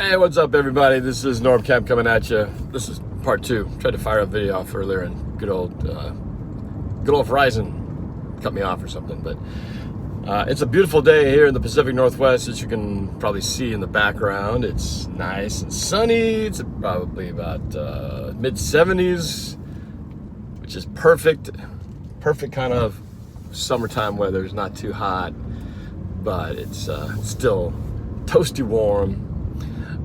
Hey, what's up, everybody? This is NorbCam coming at you. This is part two. Tried to fire a video off earlier, and good old Verizon cut me off or something. But it's a beautiful day here in the Pacific Northwest, as you can probably see in the background. It's nice and sunny. It's probably about mid 70s, which is perfect. Perfect kind of summertime weather. It's not too hot, but it's still toasty warm.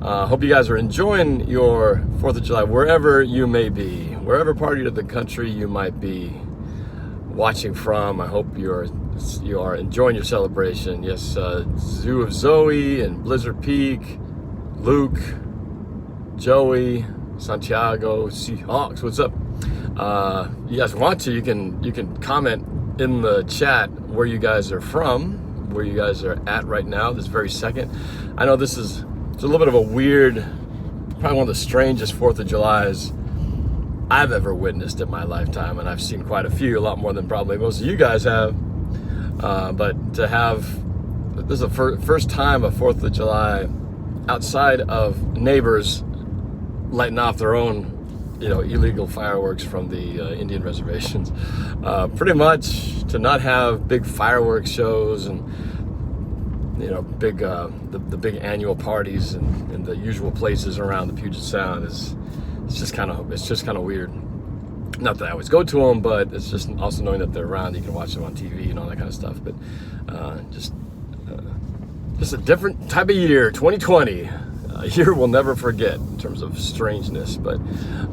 Hope you guys are enjoying your 4th of July, wherever you may be, wherever part of the country you might be watching from. I hope you are enjoying your celebration. Yes, Zoo of Zoe and Blizzard Peak, Luke, Joey, Santiago, Seahawks. What's up? You guys want to? You can comment in the chat where you guys are from, where you guys are at right now, this very second. I know this is. It's a little bit of a weird, probably one of the strangest 4th of Julys I've ever witnessed in my lifetime, and I've seen quite a few, a lot more than probably most of you guys have. But to have, this is the first time a 4th of July outside of neighbors lighting off their own, illegal fireworks from the Indian reservations. Pretty much to not have big fireworks shows and big the big annual parties in the usual places around the Puget Sound it's just kind of weird. Not that I always go to them, but it's just also knowing that they're around. You can watch them on TV and all that kind of stuff. But just a different type of year, 2020. A year we'll never forget in terms of strangeness. But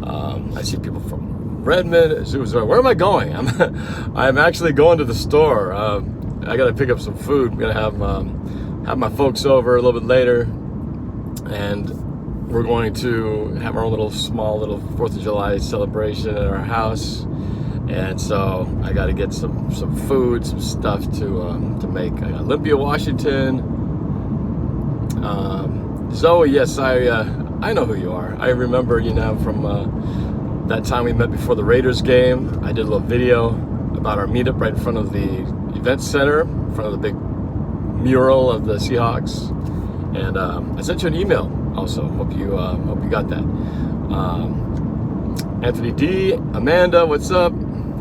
I see people from Redmond. Where am I going? I'm actually going to the store. I got to pick up some food. I'm gonna have my folks over a little bit later, and we're going to have our own small 4th of July celebration at our house. And so I got to get some food, some stuff to make. I got Olympia, Washington. Zoe, yes, I know who you are. I remember from that time we met before the Raiders game. I did a little video about our meetup right in front of the event center, in front of the big mural of the Seahawks, and I sent you an email also. Hope you got that. Anthony D, Amanda, what's up?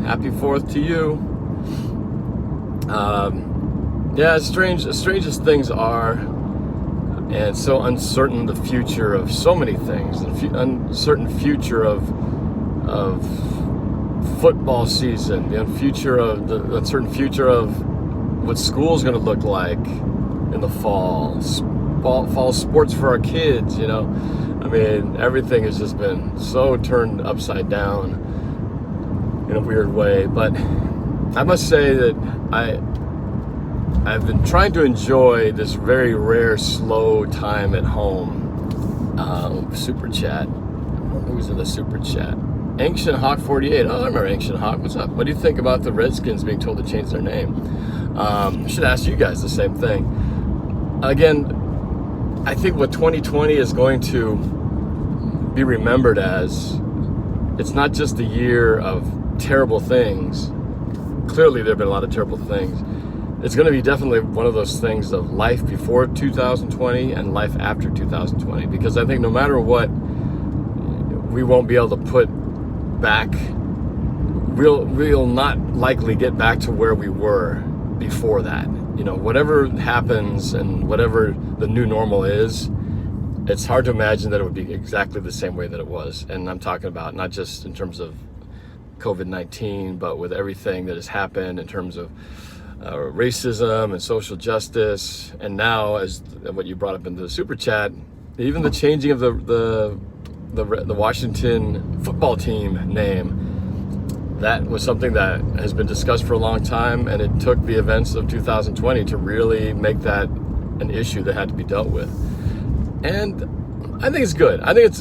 Happy 4th to you. Yeah, strange as things are, and so uncertain the future of so many things. The uncertain future of football season, the uncertain future of what school's going to look like in the fall sports for our kids. Everything has just been so turned upside down in a weird way. But I must say that I've been trying to enjoy this very rare slow time at home. Super chat. Who's in the super chat? Ancient Hawk 48. Oh, I remember Ancient Hawk. What's up? What do you think about the Redskins being told to change their name? I should ask you guys the same thing. Again, I think what 2020 is going to be remembered as, it's not just the year of terrible things. Clearly there have been a lot of terrible things. It's going to be definitely one of those things of life before 2020 and life after 2020, because I think no matter what, we won't be able to put back, we'll not likely get back to where we were before that. Whatever happens and whatever the new normal is, it's hard to imagine that it would be exactly the same way that it was. And I'm talking about not just in terms of COVID-19, but with everything that has happened in terms of racism and social justice. And now, as what you brought up in the super chat, even the changing of the Washington football team name. That was something that has been discussed for a long time, and it took the events of 2020 to really make that an issue that had to be dealt with. And I think it's good. I think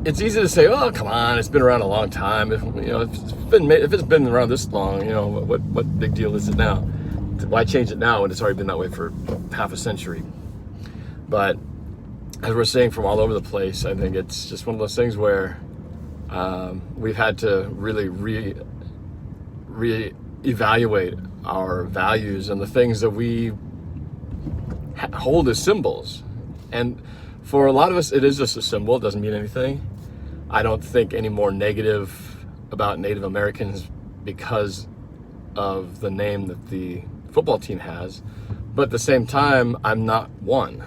it's easy to say, oh, come on, it's been around a long time. If it's been around this long, what big deal is it now? Why change it now when it's already been that way for half a century? But as we're seeing from all over the place, I think it's just one of those things where we've had to really re-evaluate our values and the things that we hold as symbols. And for a lot of us, it is just a symbol. It doesn't mean anything. I don't think any more negative about Native Americans because of the name that the football team has. But at the same time, I'm not one.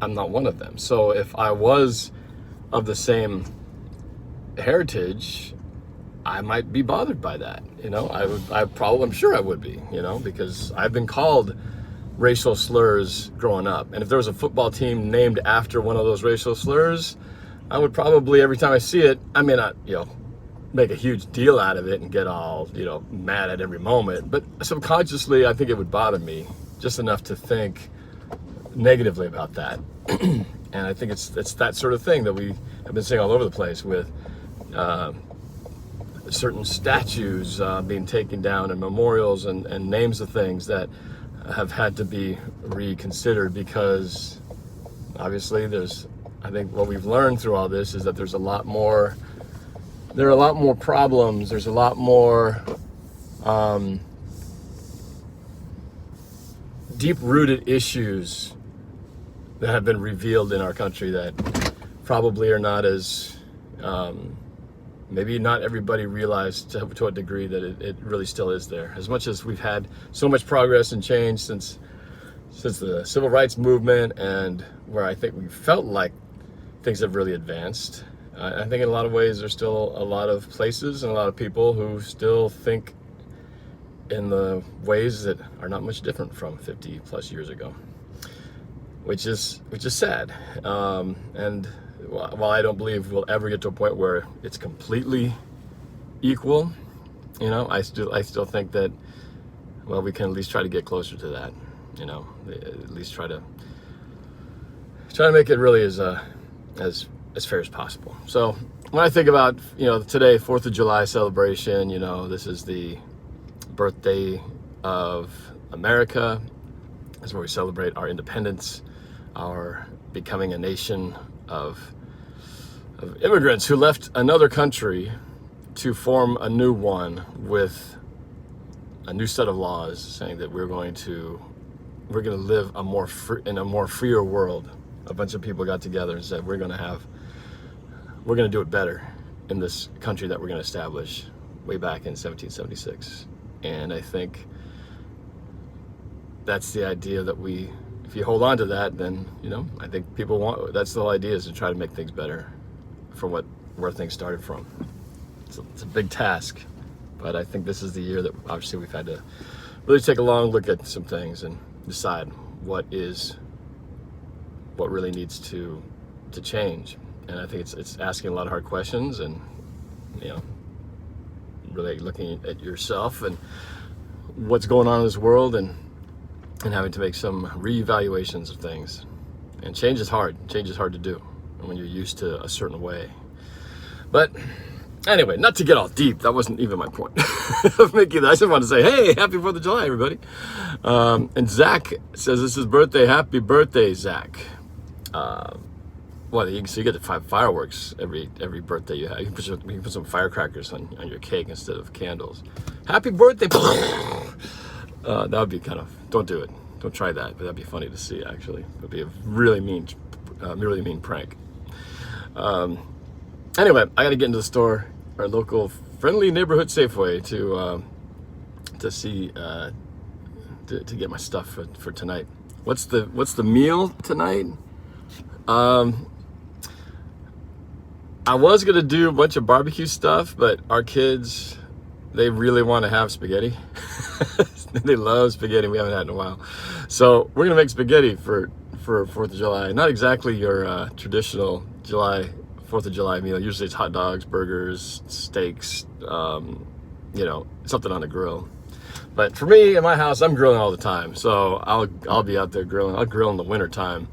I'm not one of them. So if I was of the same heritage, I might be bothered by that. You know, I'm sure I would be, you know, because I've been called racial slurs growing up. And if there was a football team named after one of those racial slurs, I would probably, every time I see it, I may not, you know, make a huge deal out of it and get all, you know, mad at every moment. But subconsciously, I think it would bother me just enough to think negatively about that. And I think it's that sort of thing that we have been seeing all over the place with certain statues being taken down and memorials and names of things that have had to be reconsidered because obviously I think what we've learned through all this is that there are a lot more problems. There's a lot more deep-rooted issues that have been revealed in our country that probably are not as, maybe not everybody realized to a degree that it really still is there. As much as we've had so much progress and change since the civil rights movement, and where I think we felt like things have really advanced, I think in a lot of ways there's still a lot of places and a lot of people who still think in the ways that are not much different from 50 plus years ago, which is sad. And while I don't believe we'll ever get to a point where it's completely equal, you know, I still think that, well, we can at least try to get closer to that, you know, at least try to make it really as fair as possible. So when I think about, you know, today, 4th of July celebration, you know, this is the birthday of America. This is where we celebrate our independence, our becoming a nation of immigrants who left another country to form a new one with a new set of laws saying that we're going to live in a more freer world. A bunch of people got together and said we're going to do it better in this country that we're going to establish way back in 1776. And I think that's the idea that if you hold on to that, then, you know, I think that's the whole idea, is to try to make things better from where things started from. It's a big task, but I think this is the year that obviously we've had to really take a long look at some things and decide what really needs to change. And I think it's asking a lot of hard questions, and, you know, really looking at yourself and what's going on in this world, and having to make some reevaluations of things. And change is hard. Change is hard to do when you're used to a certain way. But anyway, not to get all deep, that wasn't even my point of making that. I just wanted to say, hey, happy 4th of July, everybody. And Zach says this is his birthday. Happy birthday, Zach. Well, you get to 5 fireworks every birthday you have. You can put some firecrackers on your cake instead of candles. Happy birthday! That would be kind of, don't do it. Don't try that, but that'd be funny to see, actually. It would be a really mean prank. Anyway, I got to get into the store, our local friendly neighborhood Safeway, to see to get my stuff for tonight. What's the meal tonight? I was gonna do a bunch of barbecue stuff, but our kids, they really want to have spaghetti. They love spaghetti. We haven't had it in a while, so we're gonna make spaghetti for 4th of July. Not exactly your traditional 4th of July meal. Usually it's hot dogs, burgers, steaks, you know, something on the grill. But for me, in my house, I'm grilling all the time, so I'll be out there grilling. I'll grill in the winter time.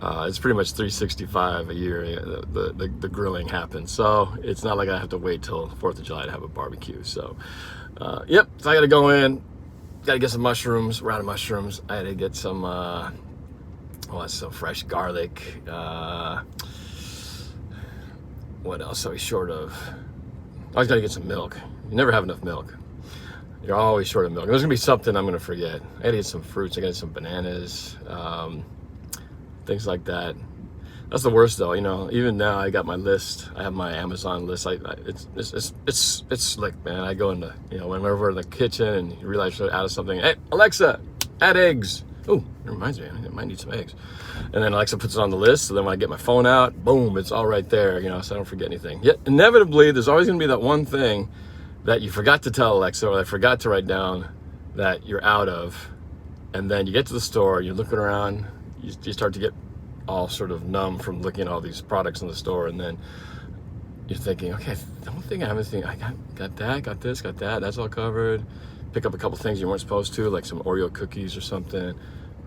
It's pretty much 365 a year. The grilling happens, so it's not like I have to wait till 4th of July to have a barbecue. So, yep. So I got to go in. Got to get some mushrooms. We're out of mushrooms. I had to get some some fresh garlic. What else are we short of? I always got to get some milk. You never have enough milk. You're always short of milk. There's gonna be something I'm gonna forget. I gotta get some fruits. I gotta get some bananas, things like that. That's the worst though, you know. Even now, I got my list. I have my Amazon list. It's slick, man. I go into, you know, whenever we're in the kitchen and you realize you're out of something. Hey, Alexa, add eggs. Oh, it reminds me, I might need some eggs. And then Alexa puts it on the list. So then when I get my phone out, boom, it's all right there, you know, so I don't forget anything. Yet inevitably, there's always going to be that one thing that you forgot to tell Alexa, or I forgot to write down, that you're out of. And then you get to the store, you're looking around, you start to get all sort of numb from looking at all these products in the store, and then you're thinking, okay, the one thing I haven't seen, I got that, got this, got that, that's all covered. Pick up a couple things you weren't supposed to, like some Oreo cookies or something.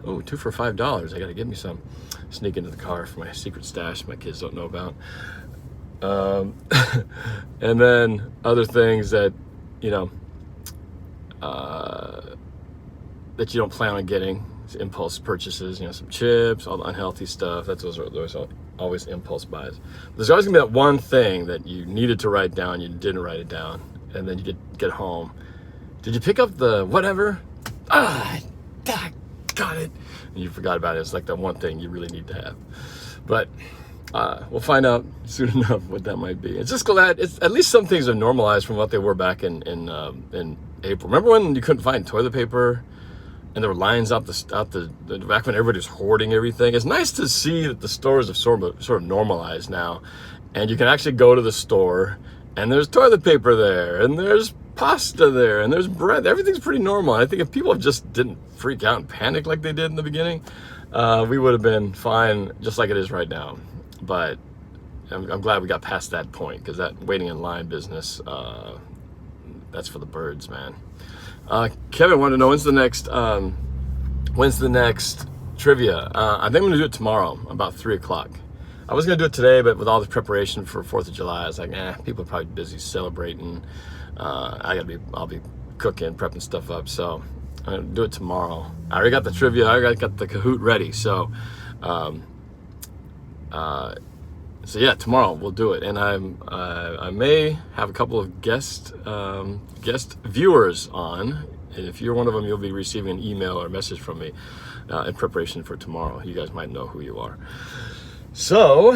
Oh, 2 for $5, I gotta get me some. Sneak into the car for my secret stash my kids don't know about. And then other things that, you know, that you don't plan on getting. Impulse purchases, you know, some chips, all the unhealthy stuff. Those are always impulse buys. There's always gonna be that one thing that you needed to write down, you didn't write it down, and then you get home. Did you pick up the whatever? Got it. And you forgot about it. It's like that one thing you really need to have. But we'll find out soon enough what that might be. It's just glad at least some things are normalized from what they were back in April. Remember when you couldn't find toilet paper? And there were lines out the back when everybody was hoarding everything. It's nice to see that the stores have sort of normalized now, and you can actually go to the store, and there's toilet paper there, and there's pasta there, and there's bread. Everything's pretty normal. And I think if people just didn't freak out and panic like they did in the beginning, we would have been fine, just like it is right now. But I'm glad we got past that point, because that waiting in line business, that's for the birds, man. Kevin wanted to know when's the next trivia. I think I'm gonna do it tomorrow about 3 o'clock. I was gonna do it today, but with all the preparation for 4th of July, I was like, people are probably busy celebrating. I'll be cooking, prepping stuff up, so I'm gonna do it tomorrow. I already got the trivia. I already got the Kahoot ready, so yeah, tomorrow we'll do it, and I may have a couple of guest viewers on, and if you're one of them, you'll be receiving an email or a message from me in preparation for tomorrow. You guys might know who you are. So,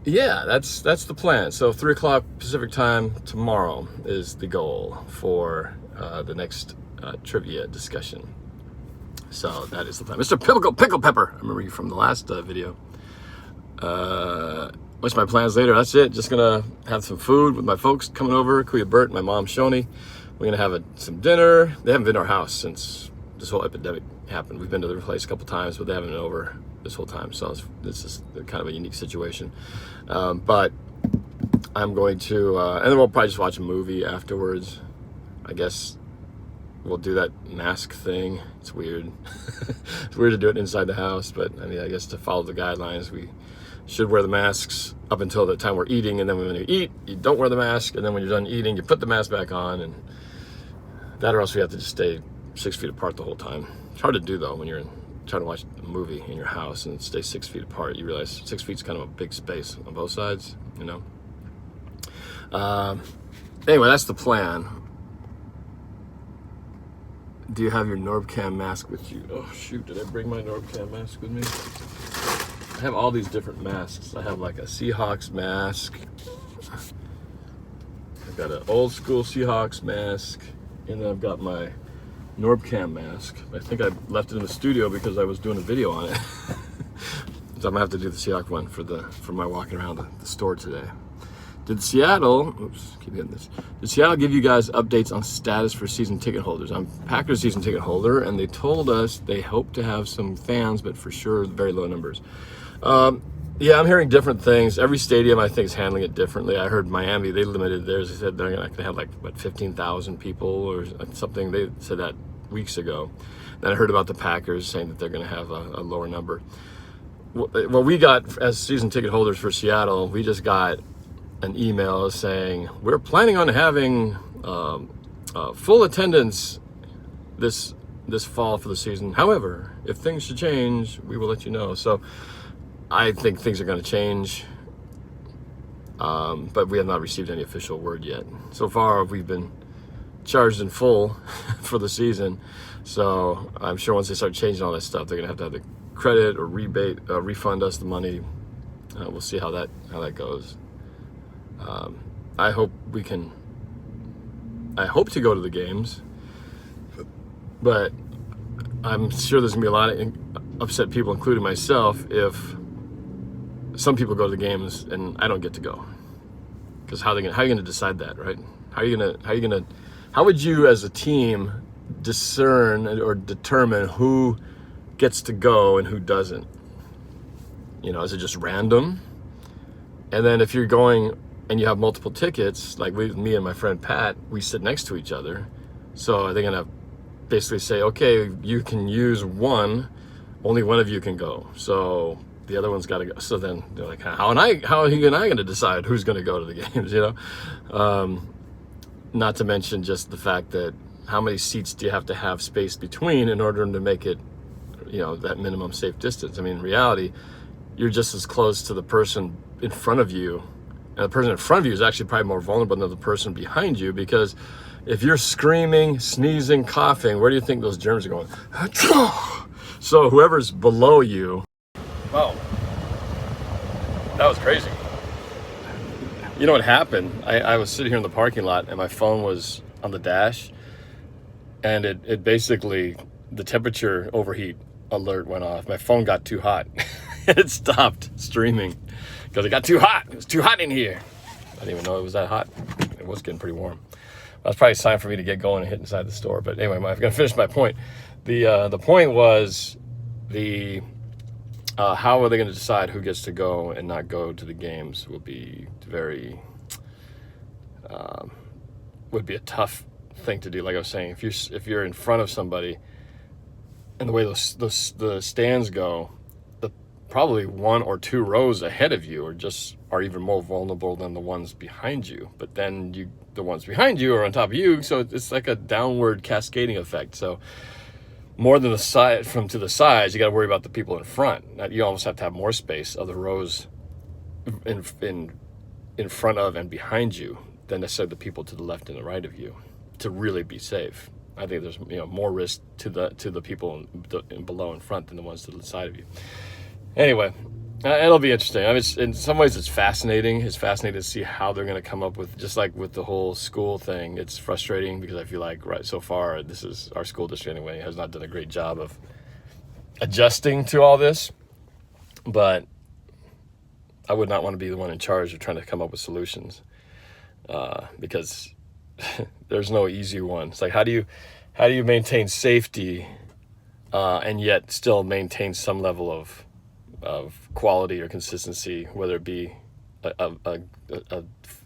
yeah, that's the plan. So 3 o'clock Pacific time tomorrow is the goal for the next trivia discussion. So that is the plan. Mr. Pickle Pepper, I remember you from the last video. What's my plans later? That's it. Just gonna have some food with my folks coming over, Kuya Bert, my mom Shoni. We're gonna have some dinner. They haven't been to our house since this whole epidemic happened. We've been to their place a couple times, but they haven't been over this whole time. So this is kind of a unique situation. But I'm going to, and then we'll probably just watch a movie afterwards. I guess we'll do that mask thing. It's weird. It's weird to do it inside the house, but I mean, I guess to follow the guidelines, we should wear the masks up until the time we're eating, and then when you eat, you don't wear the mask, and then when you're done eating, you put the mask back on, and that, or else we have to just stay 6 feet apart the whole time. It's hard to do though when you're trying to watch a movie in your house and stay 6 feet apart. You realize 6 feet is kind of a big space on both sides, you know. Anyway, that's the plan. Do you have your NorbCam mask with you? Oh shoot, did I bring my NorbCam mask with me? I have all these different masks. I have like a Seahawks mask. I've got an old school Seahawks mask. And then I've got my NorbCam mask. I think I left it in the studio because I was doing a video on it. So I'm gonna have to do the Seahawks one for my walking around the store today. Did Seattle give you guys updates on status for season ticket holders? I'm Packers season ticket holder, and they told us they hope to have some fans, but for sure very low numbers. Yeah, I'm hearing different things. Every stadium, I think, is handling it differently. I heard Miami, they limited theirs. They said they're not gonna have like, what, 15,000 people or something. They said that weeks ago. Then I heard about the Packers saying that they're gonna have a lower number. What we got as season ticket holders for Seattle, we just got an email saying, we're planning on having full attendance this fall for the season. However, if things should change, we will let you know. So I think things are going to change, but we have not received any official word yet. So far, we've been charged in full for the season. So I'm sure once they start changing all that stuff, they're going to have the credit or rebate, refund us the money. We'll see how that goes. I hope to go to the games, but I'm sure there's gonna be a lot of upset people, including myself, if some people go to the games and I don't get to go. Because how are you gonna decide that, right? How would you as a team discern or determine who gets to go and who doesn't? Is it just random? And then if you're going and you have multiple tickets, like me and my friend Pat, we sit next to each other. So are they gonna basically say, okay, you can use one, only one of you can go. So the other one's got to go. So then they're like, how are you and I going to decide who's going to go to the games? Not to mention just the fact that how many seats do you have to have space between in order to make it, that minimum safe distance? I mean, in reality, you're just as close to the person in front of you, and the person in front of you is actually probably more vulnerable than the person behind you, because if you're screaming, sneezing, coughing, where do you think those germs are going? So whoever's below you, wow, that was crazy. You know what happened? I was sitting here in the parking lot and my phone was on the dash, and it basically, the temperature overheat alert went off. My phone got too hot. It stopped streaming because it got too hot. It was too hot in here. I didn't even know it was that hot. It was getting pretty warm. That's probably a sign for me to get going and hit inside the store. But anyway, I'm going to finish my point. The point was how are they going to decide who gets to go and not go to the games will be would be a tough thing to do. Like I was saying, if you're in front of somebody, and the way the stands go, probably one or two rows ahead of you are even more vulnerable than the ones behind you. But then the ones behind you are on top of you, so it's like a downward cascading effect. So more than to the sides, you got to worry about the people in front. You almost have to have more space of the rows in front of and behind you than necessarily the people to the left and the right of you to really be safe. I think there's more risk to the people below and front than the ones to the side of you. Anyway, it'll be interesting. I mean, in some ways it's fascinating. It's fascinating to see how they're going to come up with, just like with the whole school thing. It's frustrating because I feel like right so far, this is our school district anyway, has not done a great job of adjusting to all this. But I would not want to be the one in charge of trying to come up with solutions, because there's no easy one. It's like, how do you maintain safety and yet still maintain some level of quality or consistency, whether it be a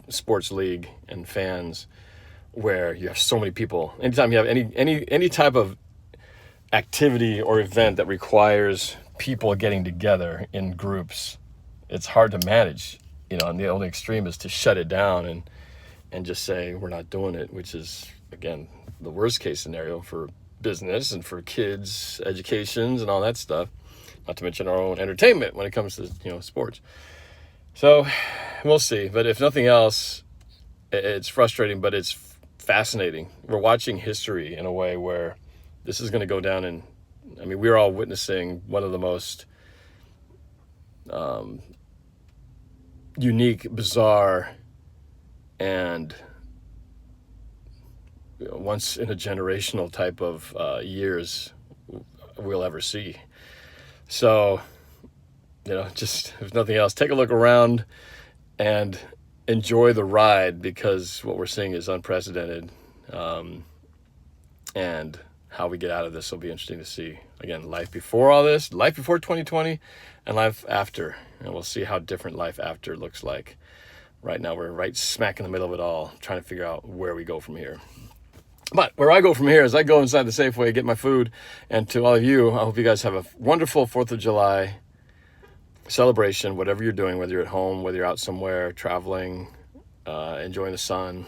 sports league and fans where you have so many people. Anytime you have any type of activity or event that requires people getting together in groups, it's hard to manage. And the only extreme is to shut it down and just say we're not doing it, which is, again, the worst case scenario for business and for kids' educations and all that stuff. Not to mention our own entertainment when it comes to sports. So we'll see. But if nothing else, it's frustrating, but it's fascinating. We're watching history in a way where this is going to go down. And I mean, we're all witnessing one of the most unique, bizarre, and once in a generational type of years we'll ever see. So, just if nothing else, take a look around and enjoy the ride, because what we're seeing is unprecedented. And how we get out of this will be interesting to see. Again, life before all this, life before 2020, and life after. And we'll see how different life after looks like. Right now, we're right smack in the middle of it all, trying to figure out where we go from here. But where I go from here is I go inside the Safeway, get my food. And to all of you, I hope you guys have a wonderful 4th of July celebration, whatever you're doing, whether you're at home, whether you're out somewhere, traveling, enjoying the sun,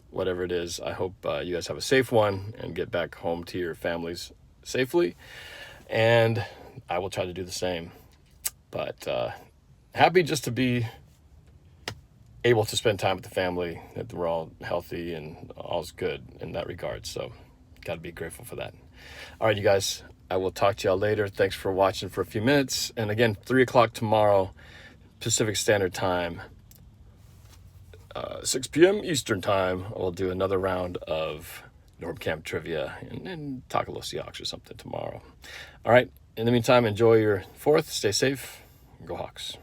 whatever it is. I hope you guys have a safe one and get back home to your families safely. And I will try to do the same. But happy just to be able to spend time with the family, that we're all healthy and all's good in that regard. So got to be grateful for that. All right, you guys, I will talk to y'all later. Thanks for watching for a few minutes. And again, 3 o'clock tomorrow, Pacific Standard Time, 6 p.m. Eastern Time, we'll do another round of NorbCam trivia and talk a little Seahawks or something tomorrow. All right. In the meantime, enjoy your 4th. Stay safe. Go Hawks.